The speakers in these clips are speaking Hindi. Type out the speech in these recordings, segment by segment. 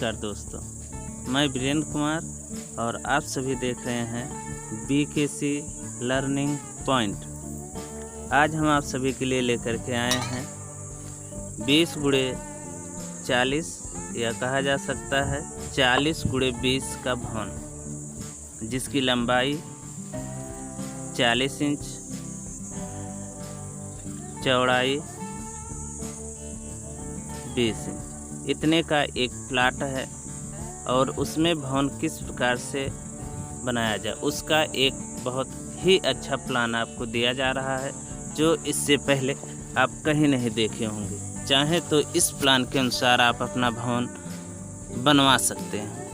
नमस्कार दोस्तों, मैं वीरेंद्र कुमार और आप सभी देख रहे हैं BKC लर्निंग पॉइंट। आज हम आप सभी के लिए लेकर के आए हैं 20x40 या कहा जा सकता है 40x20 का भवन, जिसकी लंबाई 40 इंच, चौड़ाई 20 इंच इतने का एक प्लाट है। और उसमें भवन किस प्रकार से बनाया जाए उसका एक बहुत ही अच्छा प्लान आपको दिया जा रहा है, जो इससे पहले आप कहीं नहीं देखे होंगे। चाहे तो इस प्लान के अनुसार आप अपना भवन बनवा सकते हैं।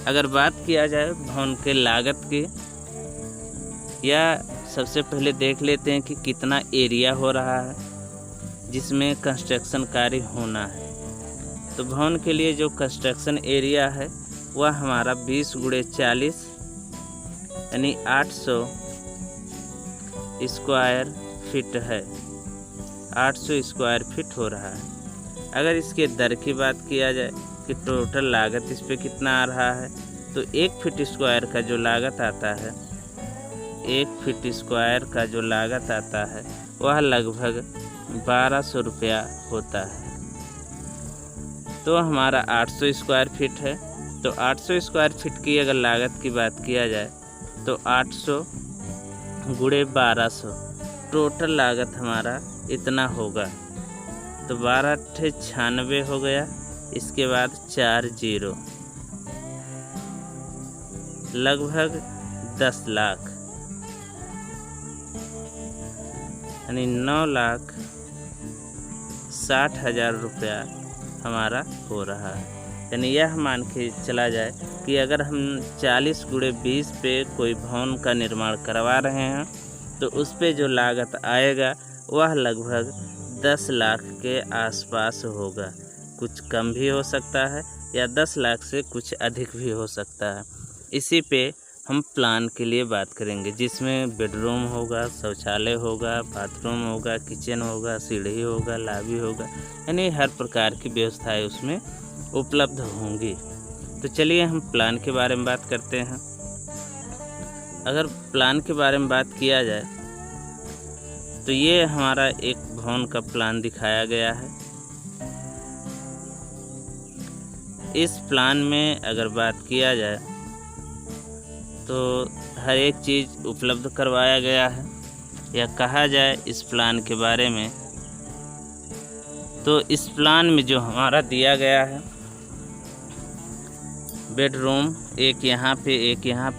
अगर बात किया जाए भवन के लागत की, या सबसे पहले देख लेते हैं कि कितना एरिया हो रहा है जिसमें कंस्ट्रक्शन कार्य होना है। तो भवन के लिए जो कंस्ट्रक्शन एरिया है वह हमारा 20x40 यानी 800 स्क्वायर फीट है। 800 स्क्वायर फीट हो रहा है। अगर इसके दर की बात किया जाए कि टोटल लागत इस पे कितना आ रहा है, तो 1 फीट स्क्वायर का जो लागत आता है, 1 फीट स्क्वायर का जो लागत आता है वह लगभग 1200 रुपया होता है। तो हमारा 800 स्क्वायर फीट है। तो 800 स्क्वायर फीट की अगर लागत की बात किया जाए तो 800 गुणे 1200 टोटल लागत हमारा इतना होगा। तो 12 96 हो गया। इसके बाद 4 0 लगभग 10 लाख यानी 9,60,000 रुपया हमारा हो रहा है। यानी यह मान के चला जाए कि अगर हम 40x20 पे कोई भवन का निर्माण करवा रहे हैं तो उस पे जो लागत आएगा वह लगभग 10 लाख के आसपास होगा। कुछ कम भी हो सकता है या 10 लाख से कुछ अधिक भी हो सकता है। इसी पे हम प्लान के लिए बात करेंगे, जिसमें बेडरूम होगा, शौचालय होगा, बाथरूम होगा, किचन होगा, सीढ़ी होगा, लॉबी होगा, यानी हर प्रकार की व्यवस्थाएं उसमें उपलब्ध होंगी। तो चलिए हम प्लान के बारे में बात करते हैं। अगर प्लान के बारे में बात किया जाए तो ये हमारा एक भवन का प्लान दिखाया गया है। इस प्लान में अगर बात किया जाए तो हर एक चीज़ उपलब्ध करवाया गया है। या कहा जाए इस प्लान के बारे में, तो इस प्लान में जो हमारा दिया गया है बेडरूम, एक यहाँ पे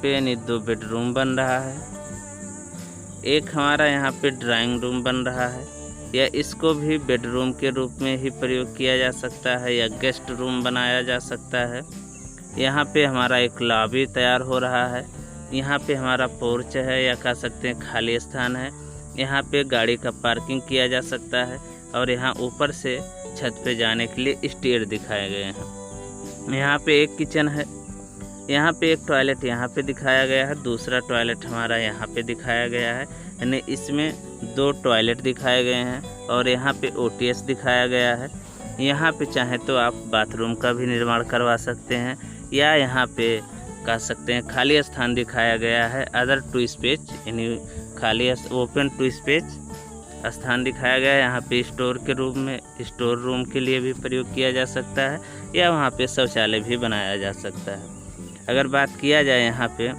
यानी 2 बेडरूम बन रहा है। एक हमारा यहाँ पे ड्राइंग रूम बन रहा है, या इसको भी बेडरूम के रूप में ही प्रयोग किया जा सकता है, या गेस्ट रूम बनाया जा सकता है। यहाँ पे हमारा एक लॉबी तैयार हो रहा है। यहाँ पे हमारा पोर्च है, या कह सकते हैं खाली स्थान है। यहाँ पे गाड़ी का पार्किंग किया जा सकता है। और यहाँ ऊपर से छत पे जाने के लिए स्टेयर दिखाए गए हैं। यहाँ पे एक किचन है। यहाँ पे एक टॉयलेट यहाँ पे दिखाया गया है। दूसरा टॉयलेट हमारा यहाँ पे दिखाया गया है। यानी इसमें 2 टॉयलेट दिखाए गए हैं। और यहाँ पे OTS दिखाया गया है। यहाँ पे चाहे तो आप बाथरूम का भी निर्माण करवा सकते हैं, या यहाँ पे कह सकते हैं खाली स्थान दिखाया गया है। अदर टू स्पेस यानी खाली ओपन टू स्पेस स्थान दिखाया गया है। यहाँ पे स्टोर के रूप में स्टोर रूम के लिए भी प्रयोग किया जा सकता है, या वहाँ पे शौचालय भी बनाया जा सकता है। अगर बात किया जाए यहाँ पे,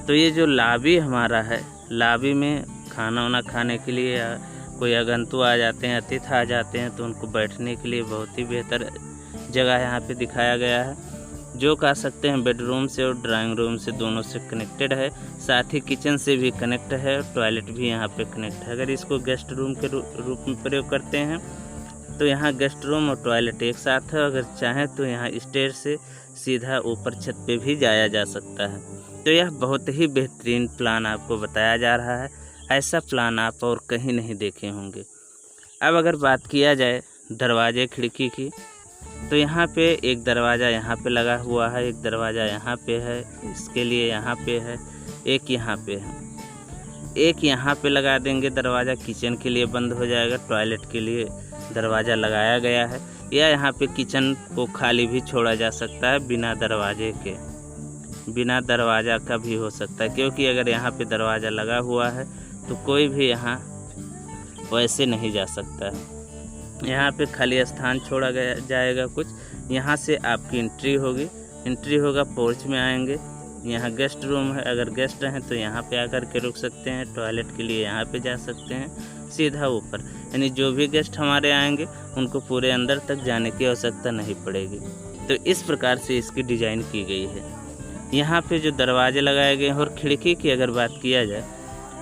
तो ये जो लॉबी हमारा है, लॉबी में खाना वाना खाने के लिए, या कोई आगंतुक आ जाते हैं, अतिथि आ जाते हैं, तो उनको बैठने के लिए बहुत ही बेहतर जगह यहाँ पे दिखाया गया है, जो कह सकते हैं बेडरूम से और ड्राइंग रूम से दोनों से कनेक्टेड है। साथ ही किचन से भी कनेक्ट है, टॉयलेट भी यहाँ पे कनेक्ट है। अगर इसको गेस्ट रूम के रूप में प्रयोग करते हैं तो यहाँ गेस्ट रूम और टॉयलेट एक साथ है। अगर चाहें तो यहाँ स्टेयर से सीधा ऊपर छत पे भी जाया जा सकता है। तो यह बहुत ही बेहतरीन प्लान आपको बताया जा रहा है। ऐसा प्लान आप और कहीं नहीं देखे होंगे। अब अगर बात किया जाए दरवाजे खिड़की की, तो यहाँ पे एक दरवाज़ा यहाँ पे लगा हुआ है, एक दरवाज़ा यहाँ पे है, इसके लिए यहाँ पे है, एक यहाँ पे है। एक यहाँ पे लगा देंगे दरवाज़ा, किचन के लिए बंद हो जाएगा, टॉयलेट के लिए दरवाज़ा लगाया गया है। या यहाँ पे किचन को खाली भी छोड़ा जा सकता है बिना दरवाजे के, बिना दरवाज़ा का भी हो सकता है, क्योंकि अगर यहाँ पे दरवाज़ा लगा हुआ है तो कोई भी यहाँ वैसे नहीं जा सकता है। यहाँ पे खाली स्थान छोड़ा गया जाएगा कुछ। यहाँ से आपकी एंट्री होगी, एंट्री होगा, पोर्च में आएंगे, यहाँ गेस्ट रूम है, अगर गेस्ट हैं तो यहाँ पे आकर के रुक सकते हैं, टॉयलेट के लिए यहाँ पे जा सकते हैं सीधा ऊपर। यानी जो भी गेस्ट हमारे आएंगे उनको पूरे अंदर तक जाने की आवश्यकता नहीं पड़ेगी। तो इस प्रकार से इसकी डिज़ाइन की गई है। यहाँ पे जो दरवाजे लगाए गए हैं और खिड़की की अगर बात किया जाए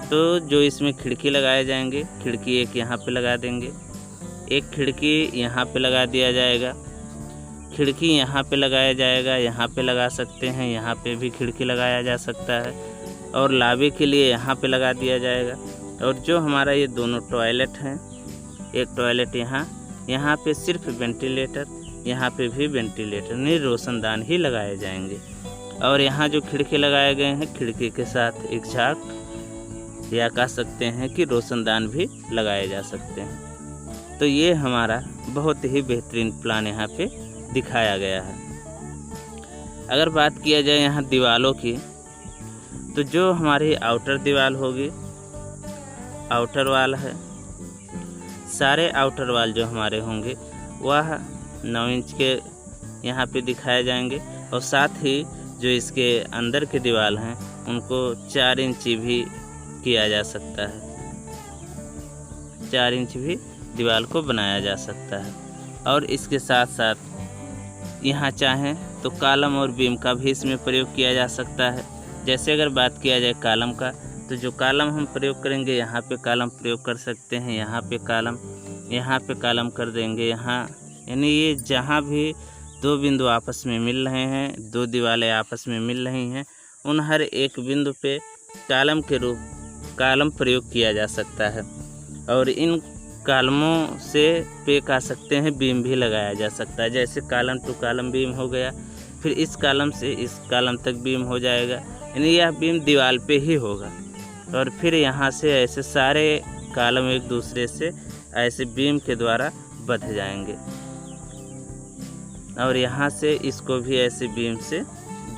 तो जो इसमें खिड़की लगाए जाएंगे, खिड़की एक यहाँ पे लगा देंगे, एक खिड़की यहाँ पे लगा दिया जाएगा, खिड़की यहाँ पे लगाया जाएगा, यहाँ पे लगा सकते हैं, यहाँ पे भी खिड़की लगाया जा सकता है, और लाबी के लिए यहाँ पे लगा दिया जाएगा। और जो हमारा ये दोनों टॉयलेट हैं, एक टॉयलेट यहाँ पे सिर्फ वेंटिलेटर, यहाँ पे भी वेंटिलेटर नहीं, रोशनदान ही लगाए जाएंगे। और यहाँ जो खिड़की लगाए गए हैं, खिड़की के साथ एक झाक या कह सकते हैं कि रोशनदान भी लगाए जा सकते हैं। तो ये हमारा बहुत ही बेहतरीन प्लान यहाँ पे दिखाया गया है। अगर बात किया जाए यहाँ दीवालों की, तो जो हमारी आउटर दीवार होगी, आउटर वाल है, सारे आउटर वाल जो हमारे होंगे वह 9 इंच के यहाँ पे दिखाए जाएंगे, और साथ ही जो इसके अंदर के दीवार हैं उनको 4 इंच भी किया जा सकता है, 4 इंच भी दीवार को बनाया जा सकता है। और इसके साथ साथ यहाँ चाहें तो कॉलम और बीम का भी इसमें प्रयोग किया जा सकता है। जैसे अगर बात किया जाए कॉलम का, तो जो कॉलम हम प्रयोग करेंगे, यहाँ पे कॉलम प्रयोग कर सकते हैं, यहाँ पे कॉलम कर देंगे यहाँ। यानी ये जहाँ भी 2 बिंदु आपस में मिल रहे हैं, 2 दीवारें आपस में मिल रही हैं, उन हर एक बिंदु पे कॉलम प्रयोग किया जा सकता है। और इन कॉलमों से पे कह सकते हैं बीम भी लगाया जा सकता है। जैसे कॉलम टू कॉलम बीम हो गया, फिर इस कॉलम से इस कॉलम तक बीम हो जाएगा, यानी यह बीम दीवार पे ही होगा। और फिर यहाँ से ऐसे सारे कॉलम एक दूसरे से ऐसे बीम के द्वारा बंध जाएंगे, और यहाँ से इसको भी ऐसे बीम से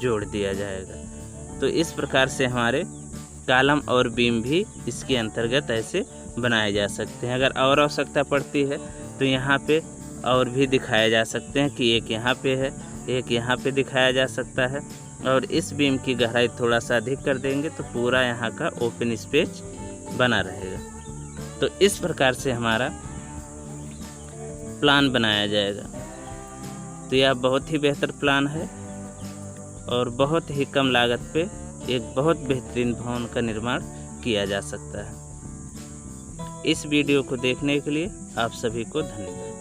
जोड़ दिया जाएगा। तो इस प्रकार से हमारे कॉलम और बीम भी इसके अंतर्गत ऐसे बनाए जा सकते हैं। अगर और आवश्यकता पड़ती है तो यहाँ पे और भी दिखाया जा सकते हैं कि एक यहाँ पे है, एक यहाँ पे दिखाया जा सकता है। और इस बीम की गहराई थोड़ा सा अधिक कर देंगे तो पूरा यहाँ का ओपन स्पेस बना रहेगा। तो इस प्रकार से हमारा प्लान बनाया जाएगा। तो यह बहुत ही बेहतर प्लान है और बहुत ही कम लागत पे एक बहुत बेहतरीन भवन का निर्माण किया जा सकता है। इस वीडियो को देखने के लिए आप सभी को धन्यवाद।